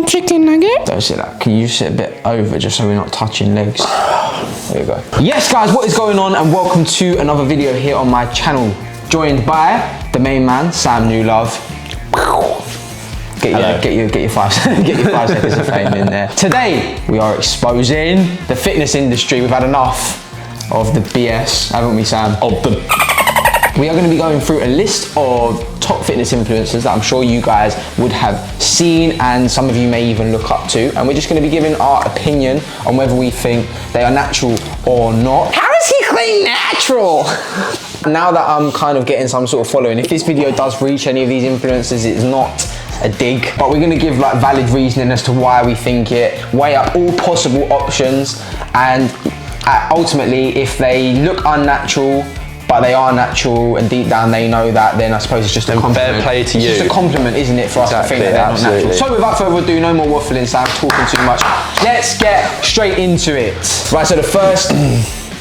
chicken nugget. Don't sit that. Can you sit a bit over just so we're not touching legs? There you go. Yes, guys, what is going on? And welcome to another video here on my channel. Joined by the main man, Sam New Love. Get your 5 seconds of fame in there. Today, we are exposing the fitness industry. We've had enough of the BS, haven't we, Sam? We are going to be going through a list of top fitness influencers that I'm sure you guys would have seen and some of you may even look up to. And we're just going to be giving our opinion on whether we think they are natural or not. How does he claim natural? Now that I'm kind of getting some sort of following, if this video does reach any of these influencers, it's not a dig, but we're going to give like valid reasoning as to why we think it, weigh up all possible options, and ultimately if they look unnatural but they are natural and deep down they know that, then I suppose it's just a compliment. Fair play to you. It's just a compliment, isn't it, for us to think that they're not natural. So without further ado, no more waffling, Sam, talking too much. Let's get straight into it. Right, so the first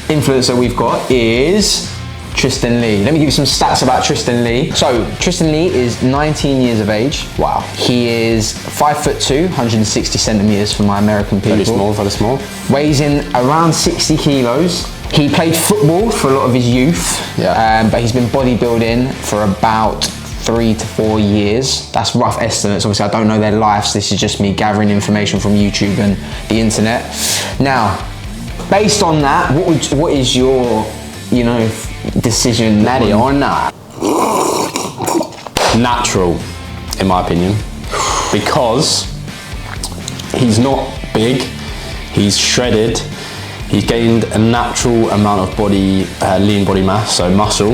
influencer we've got is Tristan Lee. Let me give you some stats about Tristan Lee. So Tristan Lee is 19 years of age. Wow. He is 5'2", 160 centimeters for my American people. Very small. Weighs in around 60 kilos. He played football for a lot of his youth, but he's been bodybuilding for about 3 to 4 years. That's rough estimates. Obviously, I don't know their lives. This is just me gathering information from YouTube and the internet. Now, based on that, what is your, decision, natty or not? Natural, in my opinion, because he's not big, he's shredded, he's gained a natural amount of lean body mass, so muscle,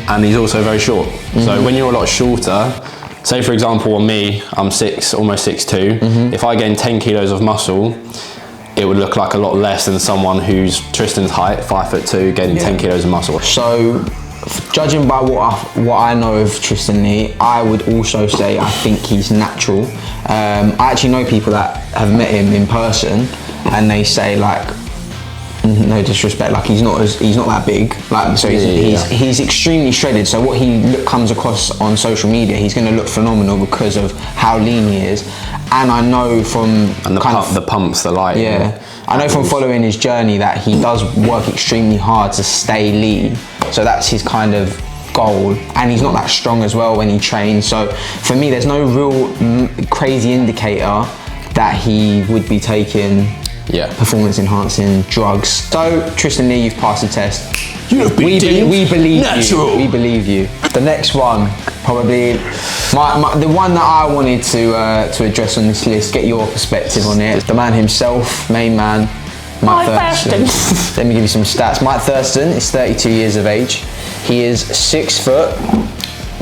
and he's also very short. So when you're a lot shorter, say for example on me, I'm almost 6'2", if I gain 10 kilos of muscle, it would look like a lot less than someone who's Tristan's height, 5'2", gaining 10 kilos of muscle. So, judging by what I know of Tristan Lee, I would also say I think he's natural. I actually know people that have met him in person, and they say like, no disrespect, like he's not that big, like, so he's extremely shredded. So what he comes across on social media, he's going to look phenomenal because of how lean he is. And I know from the pumps, the light. Yeah, I know from following his journey that he does work extremely hard to stay lean. So that's his kind of goal. And he's not that strong as well when he trains. So for me, there's no real crazy indicator that he would be taking performance enhancing drugs. So Tristan Lee, you've passed the test. We believe natural. You. We believe you. The next one, probably the one that I wanted to address on this list, get your perspective on it. The man himself, main man, Mike Thurston. Let me give you some stats. Mike Thurston is 32 years of age. He is 6 foot,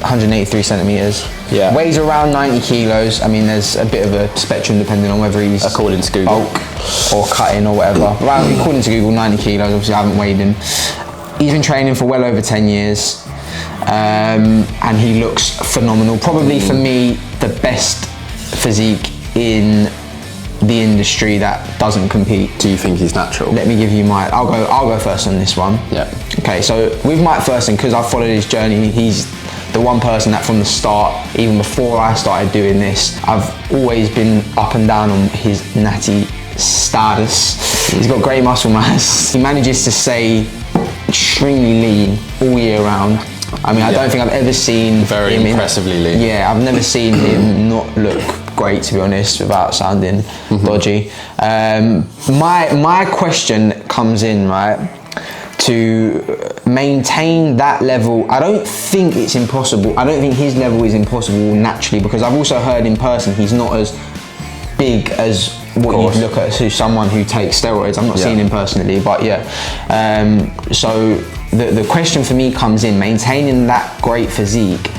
183 centimeters. Yeah. Weighs around 90 kilos. I mean, there's a bit of a spectrum depending on whether he's according to Google bulk or cutting or whatever. Right, according to Google, 90 kilos. Obviously, I haven't weighed him. He's been training for well over 10 years, and he looks phenomenal. Probably for me, the best physique in the industry that doesn't compete. Do you think he's natural? Let me give you I'll go first on this one. Yeah. Okay, so with Mike Thurston, because I've followed his journey, he's the one person that from the start, even before I started doing this, I've always been up and down on his natty status. He's got great muscle mass. He manages to stay extremely lean all year round. I mean, I don't think I've ever seen very impressively lean. Yeah, I've never seen him not look great, to be honest, without sounding dodgy. My question comes in, right? To maintain that level, I don't think it's impossible. I don't think his level is impossible naturally, because I've also heard in person he's not as big as what you'd look at to someone who takes steroids. I'm not seeing him personally, but so the question for me comes in maintaining that great physique,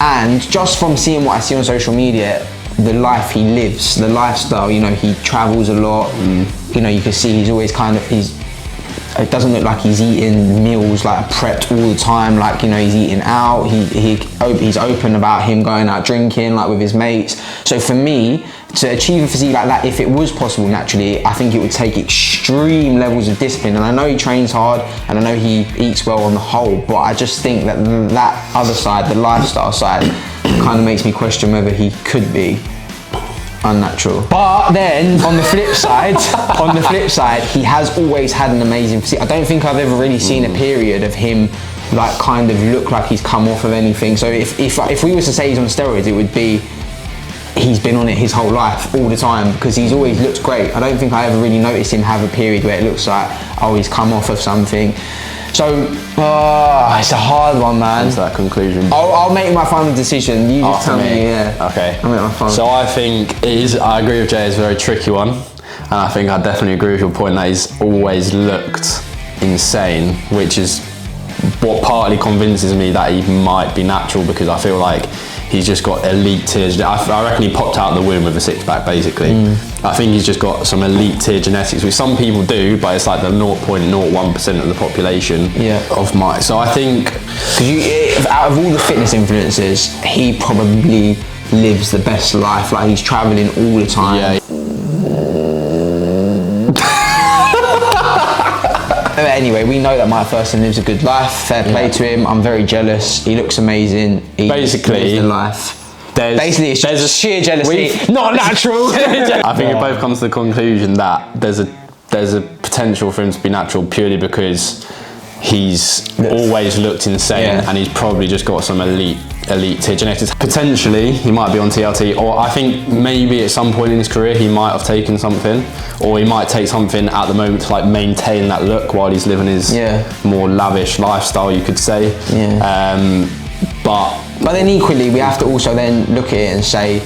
and just from seeing what I see on social media, the life he lives, the lifestyle, he travels a lot, you can see he's always it doesn't look like he's eating meals like prepped all the time, like he's eating out. He's open about him going out drinking like with his mates. So for me, to achieve a physique like that, if it was possible naturally, I think it would take extreme levels of discipline. And I know he trains hard, and I know he eats well on the whole, but I just think that other side, the lifestyle side, kind of makes me question whether he could be. unnatural. But then on the flip side, he has always had an amazing physique. I don't think I've ever really seen a period of him like kind of look like he's come off of anything. So if we were to say he's on steroids, it would be he's been on it his whole life, all the time, because he's always looked great. I don't think I ever really noticed him have a period where it looks like, oh, he's come off of something. So it's a hard one, man. What's that conclusion? I'll make my final decision. You just tell me. Yeah. Okay. I'll make my final. So I think it is. I agree with Jay. It's a very tricky one, and I think I definitely agree with your point that he's always looked insane, which is what partly convinces me that he might be natural, because I feel like he's just got elite tier. I reckon he popped out of the womb with a six-pack, basically. I think he's just got some elite tier genetics, which some people do, but it's like the 0.01% of the population of my. So I think, because out of all the fitness influencers, he probably lives the best life. Like, he's traveling all the time. Yeah. Anyway, we know that Mike Thurston lives a good life. Fair play to him. I'm very jealous. He looks amazing. He lives the life. Basically, it's just sheer jealousy, not natural. I think it both comes to the conclusion that there's a potential for him to be natural purely because he's always looked insane, and he's probably just got some elite tier genetics. Potentially, he might be on TRT, or I think maybe at some point in his career he might have taken something, or he might take something at the moment to like maintain that look while he's living his more lavish lifestyle, you could say. But then equally, we have to also then look at it and say,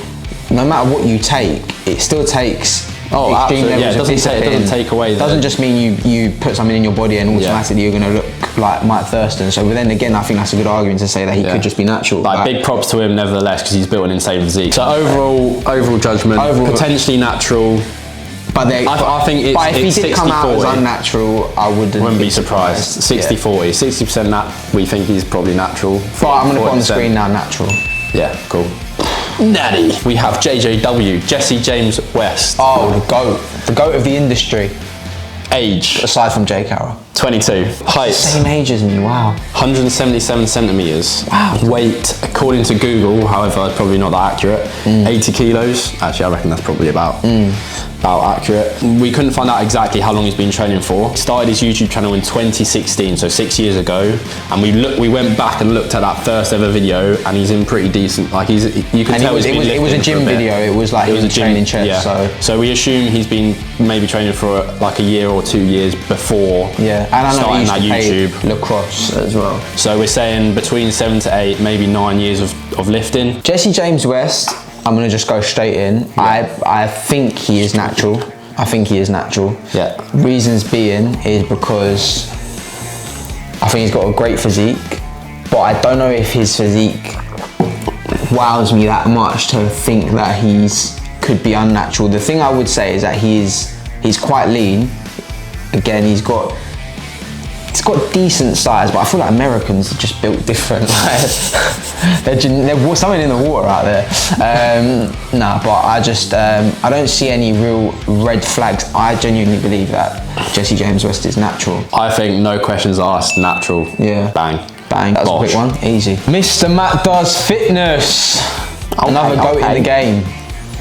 no matter what you take, it still takes extreme levels of discipline. It doesn't take away. It doesn't just mean you put something in your body and automatically you're going to look like Mike Thurston. So then again, I think that's a good argument to say that he could just be natural. Like big props to him nevertheless, because he's built an insane physique. So overall judgment, potentially natural. But I think it's, but if he did 60, come out 40. as unnatural, I wouldn't be surprised. 60-40, 60% that we think he's probably natural. But I'm going to put on the screen now, natural. Yeah, cool. Natty. We have JJW, Jesse James West. Oh, the goat of the industry. Age. Aside from Jay Carroll. 22. Height. Same age as me, wow. 177 centimetres. Wow. Weight, according to Google, however, probably not that accurate, 80 kilos. Actually, I reckon that's probably about accurate. We couldn't find out exactly how long he's been training for. He started his YouTube channel in 2016, so 6 years ago, and we went back and looked at that first ever video, and he's in pretty decent, like you can tell it was a gym video, it was like he was training chest, so we assume he's been maybe training for like a year or 2 years before and I know starting that YouTube. Lacrosse as well. So we're saying between 7 to 8, maybe 9 years of lifting. Jesse James West, I'm going to just go straight in. I think he is natural. I think he is natural. Yeah. Reasons being is because I think he's got a great physique, but I don't know if his physique wows me that much to think that he's could be unnatural. The thing I would say is that he's quite lean. Again, he's got decent size, but I feel like Americans are just built different. There's something in the water out there. But I don't see any real red flags. I genuinely believe that Jesse James West is natural. I think no questions asked, natural. Yeah. Bang. That was a quick one, easy. Mr. MattDoesFitness. Another goat in the game.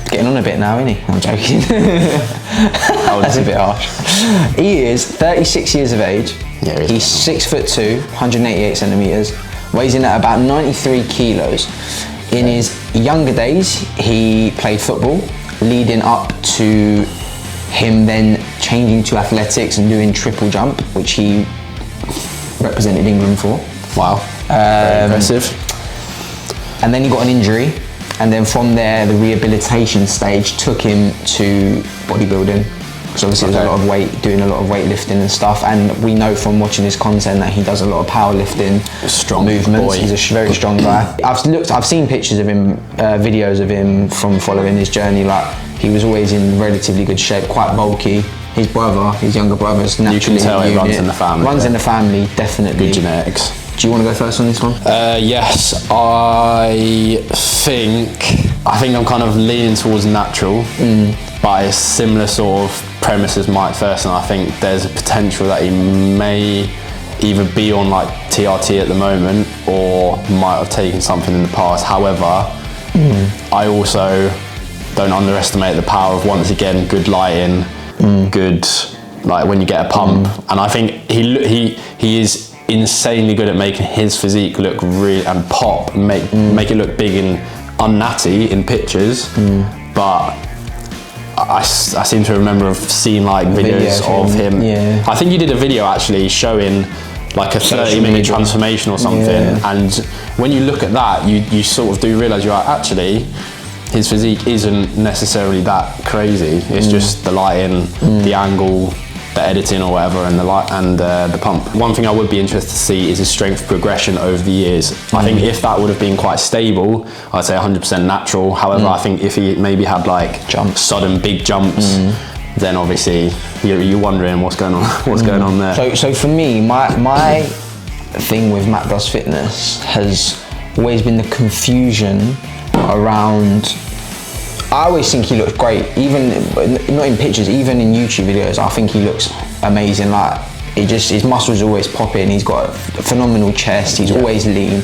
Getting on a bit now, isn't he? I'm joking. That's a bit harsh. He is 36 years of age. Yeah, he's 6'2", 188 centimeters, weighs in at about 93 kilos. In his younger days, he played football, leading up to him then changing to athletics and doing triple jump, which he represented England for. Wow, very impressive. And then he got an injury, and then from there, the rehabilitation stage took him to bodybuilding. Because obviously there's a lot of weight, doing a lot of weightlifting and stuff, and we know from watching his content that he does a lot of powerlifting movements. Boy. He's a very strong guy. I've seen pictures of him, videos of him from following his journey. Like, he was always in relatively good shape, quite bulky. His younger brother's naturally. You can tell he runs in the family. Runs in the family, definitely. Good genetics. Do you want to go first on this one? Yes, I think I'm kind of leaning towards natural, but a similar sort of premise as Mike Thurston. I think there's a potential that he may either be on like TRT at the moment or might have taken something in the past. However, I also don't underestimate the power of, once again, good lighting, good, like when you get a pump. And I think he is insanely good at making his physique look real and pop, make it look big and unnatty in pictures. But I seem to remember of seeing like videos of him. I think you did a video actually showing like a 30-minute transformation or something, and when you look at that, you sort of do realise you're like, actually his physique isn't necessarily that crazy. It's just the lighting, the angle, the editing or whatever, and the light and the pump. One thing I would be interested to see is his strength progression over the years. I think if that would have been quite stable, I'd say 100% natural. However, I think if he maybe had like sudden big jumps, then obviously you're wondering what's going on. What's going on there? So for me, my thing with MattDoesFitness has always been the confusion around. I always think he looks great, even not in pictures, even in YouTube videos. I think he looks amazing. Like his muscles are always popping. He's got a phenomenal chest. He's always lean.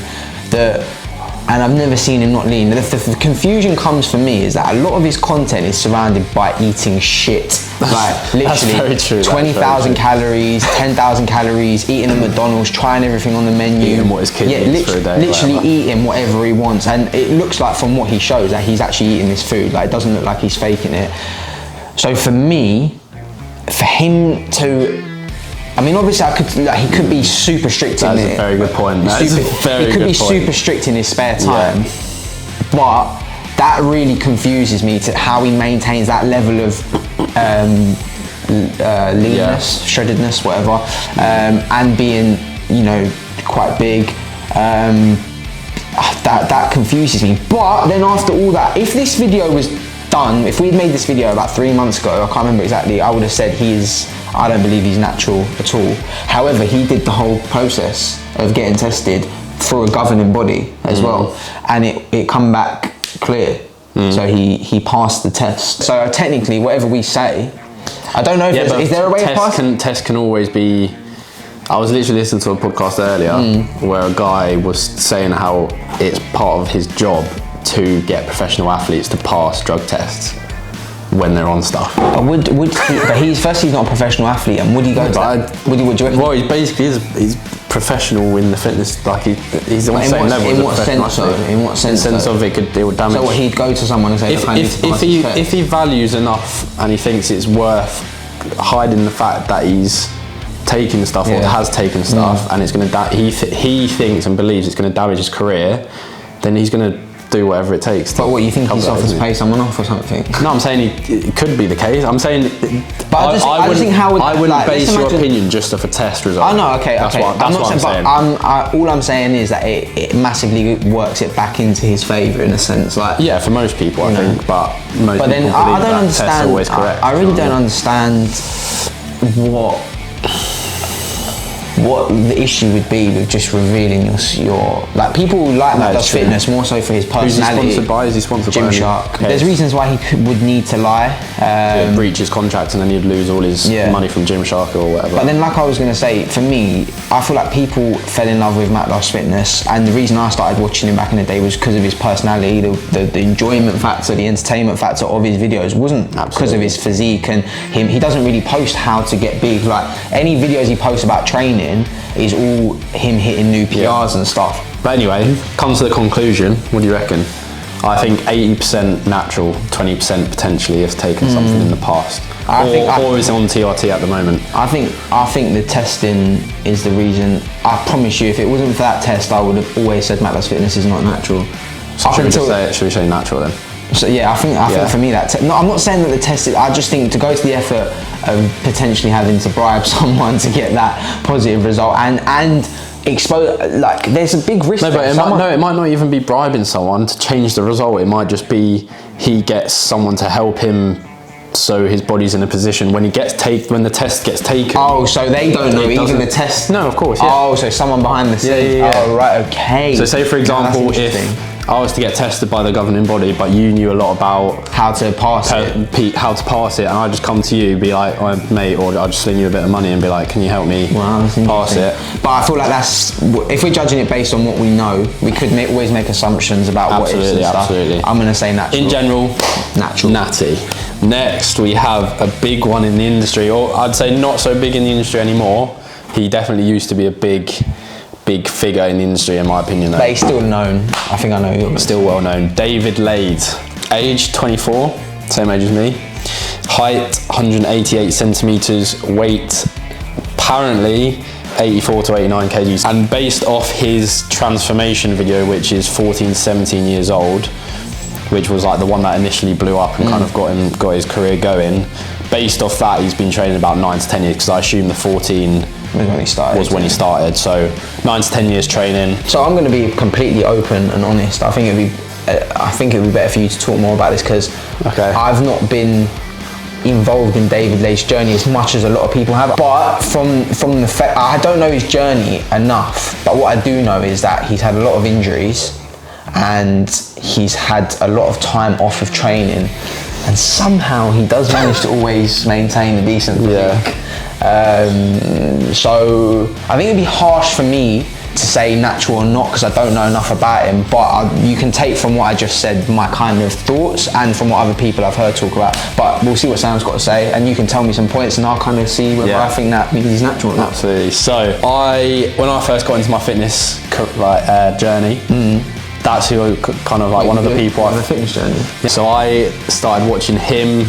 And I've never seen him not lean. The confusion comes for me is that a lot of his content is surrounded by eating shit. Like literally 20,000 calories, 10,000 calories, eating at McDonald's, trying everything on the menu. Eating what his kid eats for a day. Literally eating whatever he wants. And it looks like from what he shows that he's actually eating this food. Like it doesn't look like he's faking it. So for me, for him to, I mean, obviously, he could be super strict in it. That's a very good point. He could be super strict in his spare time, but that really confuses me to how he maintains that level of leanness, shreddedness, whatever, and being, you know, quite big. That confuses me. But then after all that, if this video was done, if we'd made this video about 3 months ago, I can't remember exactly, I would have said I don't believe he's natural at all. However, he did the whole process of getting tested through a governing body as well, and it come back clear. So he passed the test. So technically, whatever we say, I don't know if is there a way of passing? Test can always be. I was literally listening to a podcast earlier where a guy was saying how it's part of his job to get professional athletes to pass drug tests when they're on stuff. But he's not a professional athlete, and would he go to that? Would you reckon? Well, he basically is professional in the fitness, like he's on the same level. In what sense though? In what sense? In the sense of it would damage. So he'd go to someone and say, if he values enough and he thinks it's worth hiding the fact that he's taking stuff or has taken stuff, and it's going to he thinks and believes it's going to damage his career, then he's going to do whatever it takes. But what, you think he's offers to pay someone off or something? No, I'm saying it could be the case. I'm saying, but I wouldn't base your opinion just off a test result. I know, okay. That's what I'm saying. All I'm saying is that it massively works it back into his favour in a sense. Like, yeah, for most people, I think, but most people believe I don't understand. Test's always correct. I really don't understand what the issue would be with just revealing your like people like MattDoesFitness more so for his personality. Who's he sponsored by? Is he sponsored by Gymshark? There's reasons why he would need to lie. Breach his contract and then he'd lose all his money from Gymshark or whatever. But then, like I was going to say, for me, I feel like people fell in love with MattDoesFitness, and the reason I started watching him back in the day was because of his personality, the enjoyment factor, the entertainment factor of his videos wasn't because of his physique and him. He doesn't really post how to get big. Like any videos he posts about training is all him hitting new PRs and stuff. But anyway, come to the conclusion. What do you reckon? I think 80% natural, 20% potentially has taken something in the past. Or is on TRT at the moment. I think the testing is the reason. I promise you, if it wasn't for that test, I would have always said MattDoesFitness is not natural. So should we say natural then? So yeah, I think for me that no, I'm not saying that the test is, I just think to go to the effort of potentially having to bribe someone to get that positive result and expose, like there's a big risk. No, but it might not even be bribing someone to change the result. It might just be he gets someone to help him so his body's in a position when when the test gets taken. Oh, so they don't know even the test? No, of course, yeah. Oh, so someone behind the scenes. Yeah. Oh, right, okay. So say for example, I was to get tested by the governing body, but you knew a lot about how to pass it. How to pass it, and I just come to you, be like, oh, mate, or I'll just sling you a bit of money and be like, can you help me pass it? But I feel like if we're judging it based on what we know, we could always make assumptions about what it is and stuff. Absolutely. I'm going to say natural. In general, natural. Natty. Next, we have a big one in the industry, or I'd say not so big in the industry anymore. He definitely used to be a big figure in the industry, in my opinion. Though. But he's still known. I think I know you're still well known. David Lade, age 24, same age as me. Height 188 centimeters. Weight apparently 84 to 89 kgs. And based off his transformation video, which is 14, 17 years old, which was like the one that initially blew up and kind of got his career going. Based off that, he's been training about 9 to 10 years, because I assume the 14 was when he started. So 9 to 10 years training. So I'm going to be completely open and honest. I think it'd be better for you to talk more about this, because I've not been involved in David Lade's journey as much as a lot of people have. But from the fact, I don't know his journey enough. But what I do know is that he's had a lot of injuries, and he's had a lot of time off of training, and somehow he does manage to always maintain a decent physique. So I think it'd be harsh for me to say natural or not, because I don't know enough about him, but you can take from what I just said my kind of thoughts, and from what other people I've heard talk about. But we'll see what Sam's got to say, and you can tell me some points, and I'll kind of see whether I think that means he's natural or not. Absolutely. So when I first got into my fitness journey, that's who kind of like one of the people on the fitness journey. So I started watching him,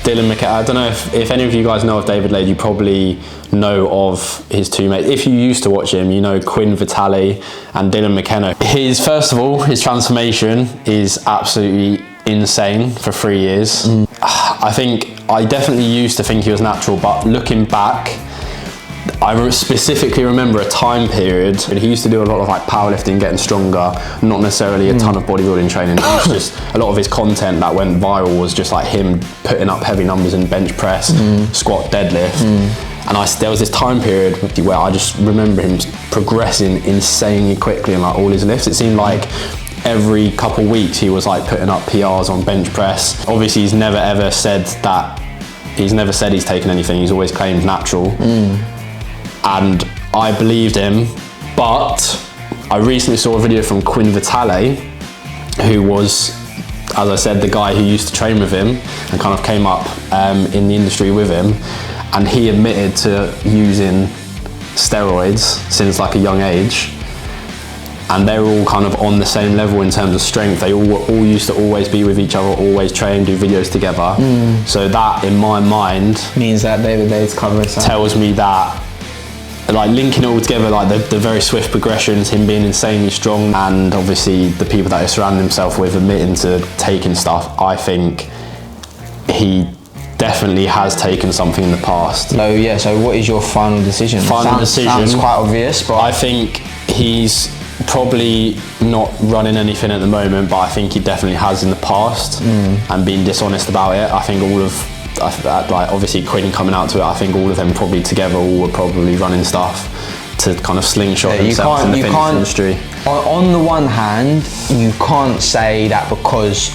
Dylan McKenna. I don't know if any of you guys know of David Lade. You probably know of his two mates. If you used to watch him, you know Quinn Vitale and Dylan McKenna. First of all, his transformation is absolutely insane for 3 years. I definitely used to think he was natural, but looking back, I specifically remember a time period. He used to do a lot of like powerlifting, getting stronger, not necessarily a ton of bodybuilding training. It was just a lot of his content that went viral was just like him putting up heavy numbers in bench press, squat, deadlift. And there was this time period where I just remember him progressing insanely quickly in like all his lifts. It seemed like every couple weeks he was like putting up PRs on bench press. Obviously he's never ever said he's taken anything. He's always claimed natural. And I believed him, but I recently saw a video from Quinn Vitale, who was, as I said, the guy who used to train with him and kind of came up in the industry with him, and he admitted to using steroids since like a young age, and they were all kind of on the same level in terms of strength. They all used to always be with each other, always train, do videos together. So that, in my mind, means that David Lade's covering something. Tells me that, like linking it all together, like the very swift progressions, him being insanely strong, and obviously the people that he surrounded himself with admitting to taking stuff, I think he definitely has taken something in the past. So what is your final decision? Sounds quite obvious, but I think he's probably not running anything at the moment, but I think he definitely has in the past, and being dishonest about it. I think like obviously Quinn coming out to it, I think all of them probably together were probably running stuff to kind of slingshot themselves in the fitness industry. On the one hand, you can't say that because,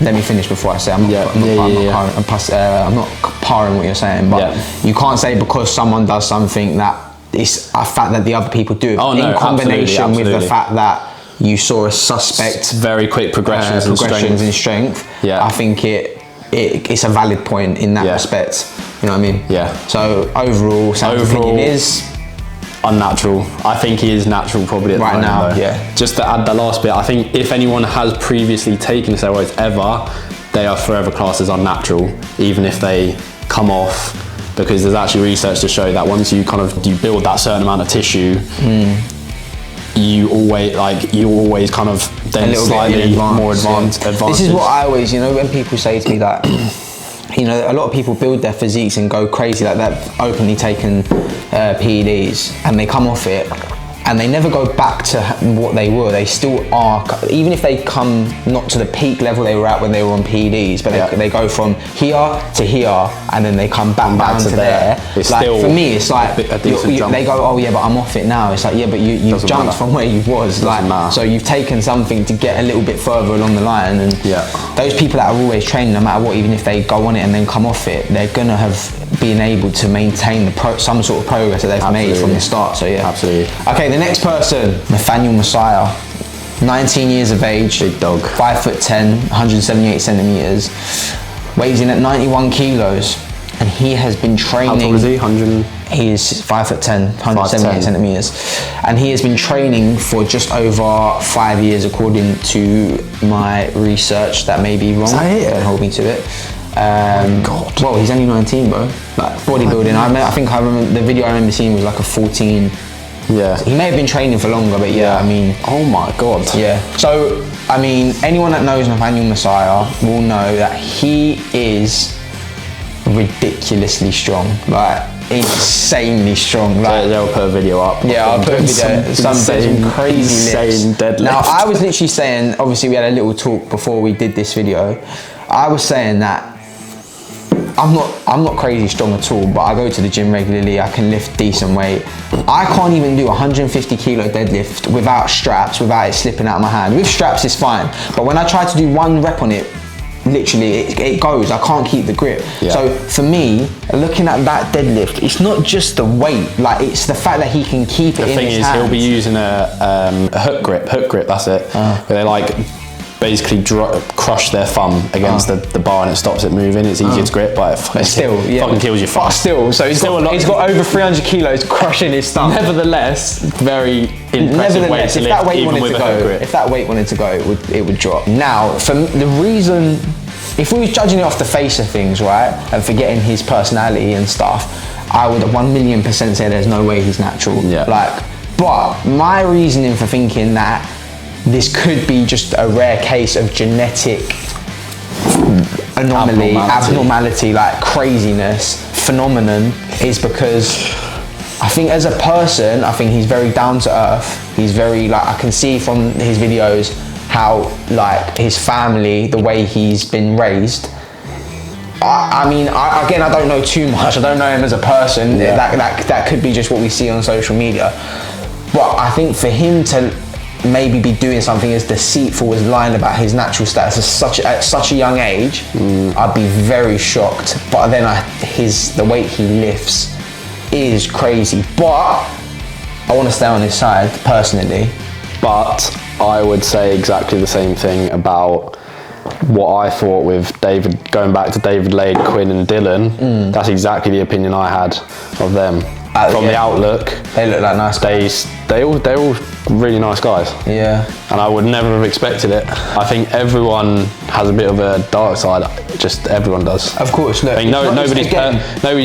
let me finish before I say, I'm not parring what you're saying, but you can't say because someone does something that it's a fact that the other people do. In combination with the fact that you saw a suspect very quick progressions in strength. I think it's a valid point in that respect. You know what I mean? Yeah. So overall, Sam's opinion is unnatural. I think he is natural probably at the moment now. Though. Just to add that last bit, I think if anyone has previously taken steroids ever, they are forever classed as unnatural, even if they come off, because there's actually research to show that once you build that certain amount of tissue, you always kind of then slightly more advanced. This is what I always, when people say to me that, a lot of people build their physiques and go crazy like that, openly taking PEDs, and they come off it and they never go back to what they were. They still are, even if they come not to the peak level they were at when they were on PEDs, but they go from here to here, and then they come back down to there. It's like, still for me, it's like a decent jump. they go, oh yeah, but I'm off it now. It's like, yeah, but you've jumped matter. from where you was. Like, so you've taken something to get a little bit further along the line. And those people that are always training, no matter what, even if they go on it and then come off it, they're gonna have been able to maintain some sort of progress that they've made from the start. So yeah, absolutely. Okay, the next person, Nathaniel Massiah, 19 years of age, big dog, 5'10", 178 centimeters, weighs in at 91 kilos, and he has been training. How tall is he? 100. He's 5'10", 178 centimeters, and he has been training for just over 5 years, according to my research. That may be wrong. Don't hold me to it. God. Well, he's only 19, bro. Like bodybuilding. I think I remember the video I remember seeing was like a 14. Yeah. He may have been training for longer, but yeah, I mean. Oh my God. Yeah. So, I mean, anyone that knows Nathaniel Massiah will know that he is ridiculously strong. Like, insanely strong. Like, they'll put a video up. Yeah, I'll put a video. Some crazy lifts. Deadlifts. Now, I was literally saying, obviously we had a little talk before we did this video. I was saying that I'm not crazy strong at all, but I go to the gym regularly. I can lift decent weight. I can't even do 150 kilo deadlift without straps, without it slipping out of my hand. With straps, it's fine. But when I try to do one rep on it, literally it goes. I can't keep the grip. Yeah. So for me, looking at that deadlift, it's not just the weight. Like, it's the fact that he can keep it in his hands. The thing is, he'll be using a hook grip. That's it. Where they like basically crush their thumb against the bar and it stops it moving. It's easier to grip, but it fucking kills your thumb. But still, so he's got over 300 kilos crushing his thumb. Nevertheless, very impressive weight to lift, even with a hook grip. If that weight wanted to go, it would drop. Now, for the reason, if we was judging it off the face of things, right, and forgetting his personality and stuff, I would 1,000,000% say there's no way he's natural. Yeah. Like, but my reasoning for thinking that this could be just a rare case of genetic anomaly, abnormality, like craziness, phenomenon, is because I think as a person, I think he's very down to earth. He's very, like, I can see from his videos how, like, his family, the way he's been raised. I mean, again, I don't know too much. I don't know him as a person. Yeah. That could be just what we see on social media. But I think for him to maybe be doing something as deceitful as lying about his natural status at such a young age, I'd be very shocked. But then the weight he lifts is crazy. But I want to stay on his side personally. But I would say exactly the same thing about what I thought with David, going back to David Lade, Quinn and Dylan. That's exactly the opinion I had of them. From the outlook, they look like nice guys. They're all really nice guys. Yeah. And I would never have expected it. I think everyone has a bit of a dark side. Just everyone does. Of course. Look, I mean, nobody's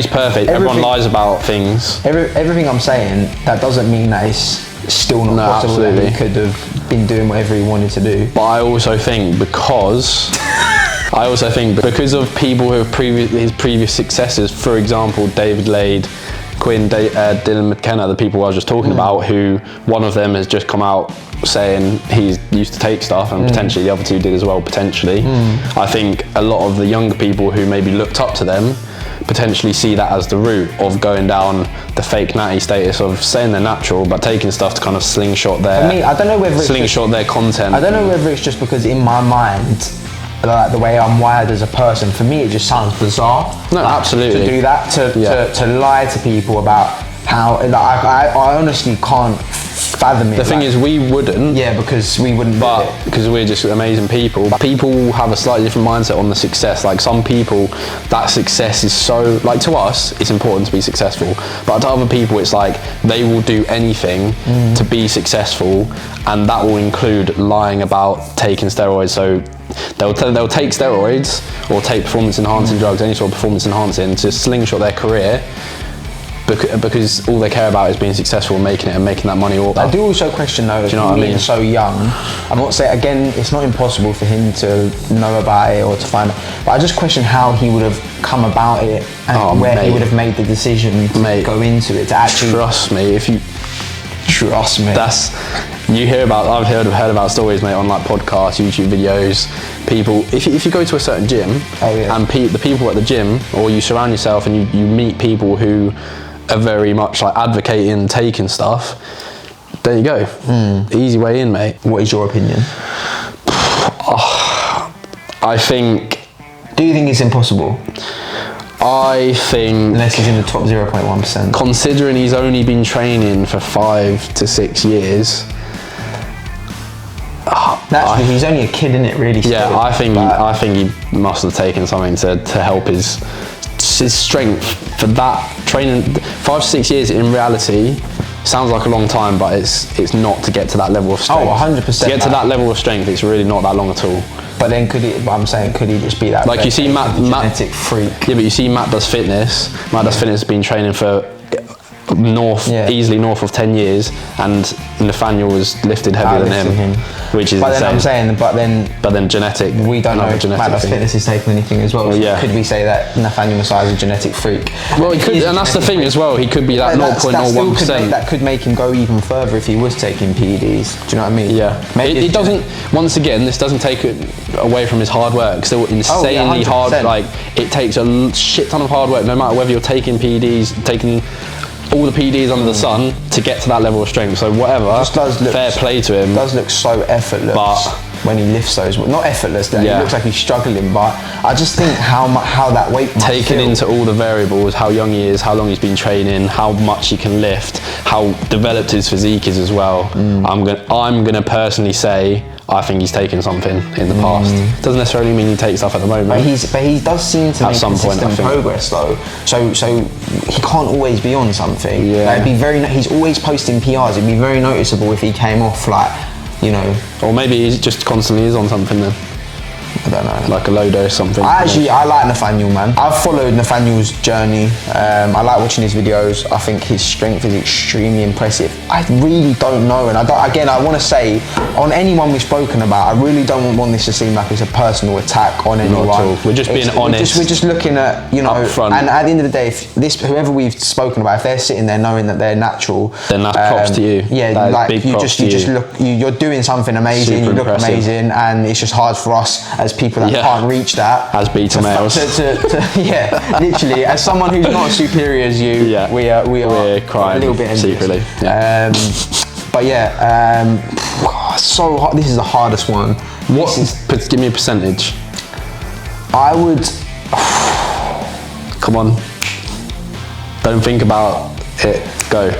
perfect. Everyone lies about things. Everything I'm saying, that doesn't mean that it's still not possible. Absolutely. That he could have been doing whatever he wanted to do. But I also think because of people who have his previous successes, for example, David Lade, Quinn, Dylan McKenna, the people I was just talking about, who one of them has just come out saying he used to take stuff, and potentially the other two did as well, potentially. I think a lot of the younger people who maybe looked up to them potentially see that as the route of going down the fake natty status of saying they're natural but taking stuff to kind of slingshot their their content. I don't know whether it's just because in my mind, like the way I'm wired as a person, for me it just sounds bizarre. No, like, absolutely. To do that, to lie to people about how, like, I honestly can't fathom it. The thing is, we wouldn't. Yeah, because we wouldn't. But because we're just amazing people. People have a slightly different mindset on the success. Like, some people, that success is so, like, to us, it's important to be successful. But to other people, it's like they will do anything to be successful, and that will include lying about taking steroids. So they'll take steroids or take performance enhancing drugs, any sort of performance enhancing, to slingshot their career, because all they care about is being successful and making it and making that money. I do also question though, being so young. I'm not saying, again, it's not impossible for him to know about it or to find out, but I just question how he would have come about it and he would have made the decision to go into it, to actually. Trust Trust me. I've heard about stories, mate, on like podcasts, YouTube videos. People, if you go to a certain gym, and the people at the gym, or you surround yourself and you meet people who are very much like advocating taking stuff, there you go. Easy way in, mate. What is your opinion? I think. Do you think it's impossible? I think. Unless he's in the top 0.1%. Considering he's only been training for 5 to 6 years. Naturally, he's only a kid, isn't it? Really. Yeah, still, I think he must have taken something to help his strength for that training. 5 to 6 years in reality sounds like a long time, but it's not to get to that level of strength. Oh, 100%. To get to that level of strength, it's really not that long at all. But then could he just be that? Like you see, genetic freak. Yeah, but you see, MattDoesFitness. MattDoesFitness has been training for easily north of 10 years, and Nathaniel was lifted heavier than him, which is insane. I'm saying, but then genetic. We don't know if MattDoesFitness is taking anything as well. So could we say that Nathaniel Massiah is a genetic freak? Well, he could, and that's the thing as well. He could be that 0.01%. That could make him go even further if he was taking PEDs. Do you know what I mean? Yeah. It doesn't. Once again, this doesn't take it away from his hard work. Still insanely hard. Like it takes a shit ton of hard work, no matter whether you're taking PEDs, taking all the PEDs under the sun to get to that level of strength. So whatever, fair play to him. It does look so effortless, but when he lifts those, not effortless. Then it looks like he's struggling. But I just think how that weight must taken into all the variables, how young he is, how long he's been training, how much he can lift, how developed his physique is as well. I'm gonna personally say I think he's taken something in the past. Doesn't necessarily mean he takes stuff at the moment. But he does seem to make consistent progress though. So he can't always be on something. Yeah. Like, he's always posting PRs. It'd be very noticeable if he came off like, you know. Or maybe he just constantly is on something then. I don't know. Like a low dose something. I like Nathaniel, man. I've followed Nathaniel's journey. I like watching his videos. I think his strength is extremely impressive. I really don't know, and I want to say, on anyone we've spoken about, I really don't want this to seem like it's a personal attack on anyone. Not at all. We're just being honest. We're just looking at, you know, upfront. And at the end of the day, if whoever we've spoken about, if they're sitting there knowing that they're natural, then that's props to you. Yeah, that like you're doing something amazing. Super you look impressive. Amazing, and it's just hard for us as people that can't reach that. As beta males. Literally, as someone who's not as superior as you, we're crying a little bit secretly. Yeah. So hard. This is the hardest one. Give me a percentage. I would. Come on. Don't think about it. Go.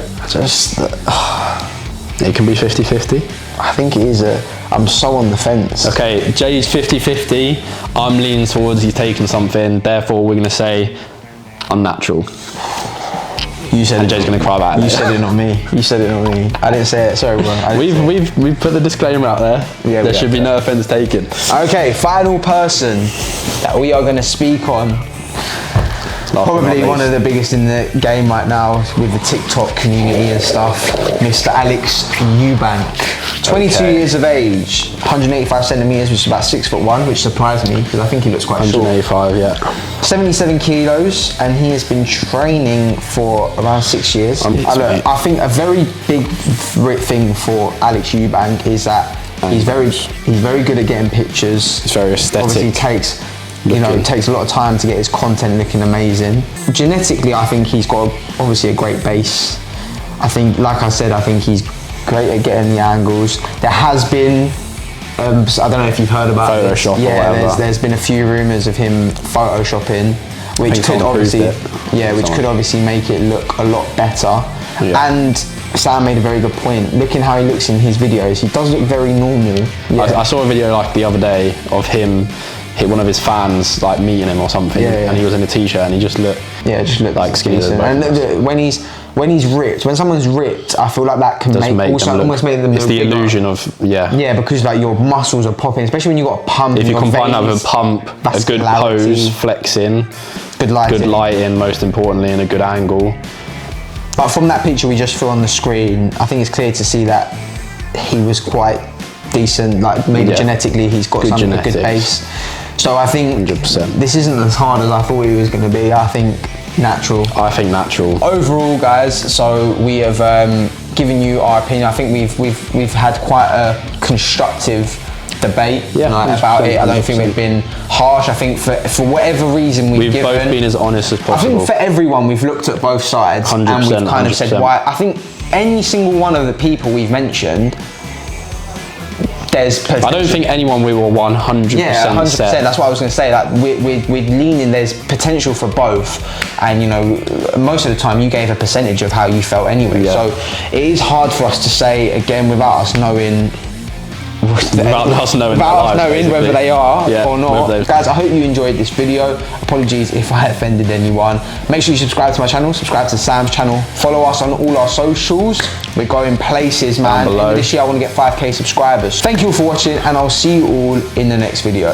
It can be 50-50. I think it is I'm so on the fence. Okay, Jay's 50-50. I'm leaning towards he's taking something. Therefore, we're going to say unnatural. You said and Jay's going to cry about it. You said it, not me. You said it, not me. I didn't say it. Sorry, bro. We've put the disclaimer out there. Yeah, there should be no offence taken. Okay, final person that we are going to speak on. Probably one of the biggest in the game right now with the TikTok community and stuff, Mr. Alex Eubank. 22 years of age, 185 centimeters, which is about 6'1", which surprised me because I think he looks quite 185, short. 185, yeah. 77 kilos, and he has been training for around 6 years. I think a very big thing for Alex Eubank is that he's very good at getting pictures. It's very aesthetic. Obviously it takes a lot of time to get his content looking amazing. Genetically, I think he's got obviously a great base. I think, like I said, I think he's great at getting the angles. There has been, I don't know if you've heard about Photoshop this. or whatever. There's been a few rumours of him photoshopping, which could obviously make it look a lot better. Yeah. And Sam made a very good point. Looking how he looks in his videos, he does look very normal. Yeah. I saw a video like the other day of him hit one of his fans like meeting him or something, and he was in a t-shirt and he just looked like skinny. And when he's ripped, when someone's ripped, I feel like that can almost make them. It's the illusion of because like your muscles are popping, especially when you got a pump. If you combine that with a pump, a good pose, flexing, good lighting, most importantly, and a good angle. But from that picture we just saw on the screen, I think it's clear to see that he was quite decent. Like maybe genetically, he's got a good base. So I think 100%. This isn't as hard as I thought he was going to be. I think natural. Overall, guys, so we have giving you our opinion. I think we've had quite a constructive debate about it. I don't think we've been harsh. I think for whatever reason we've both been as honest as possible. I think for everyone we've looked at both sides 100%, and we've kind of said 100%. why. I think any single one of the people we've mentioned, there's potential. I don't think anyone we were 100% Yeah, 100%. set. That's what I was going to say. Like we're leaning. There's potential for both, and you know, most of the time you gave a percentage of how you felt anyway. Yeah. So it is hard for us to say again without us knowing. Without us knowing whether they are or not. Guys, Guys, I hope you enjoyed this video. Apologies if I offended anyone. Make sure you subscribe to my channel, subscribe to Sam's channel, follow us on all our socials. We're going places, man. This year I want to get 5k subscribers. Thank you all for watching, and I'll see you all in the next video.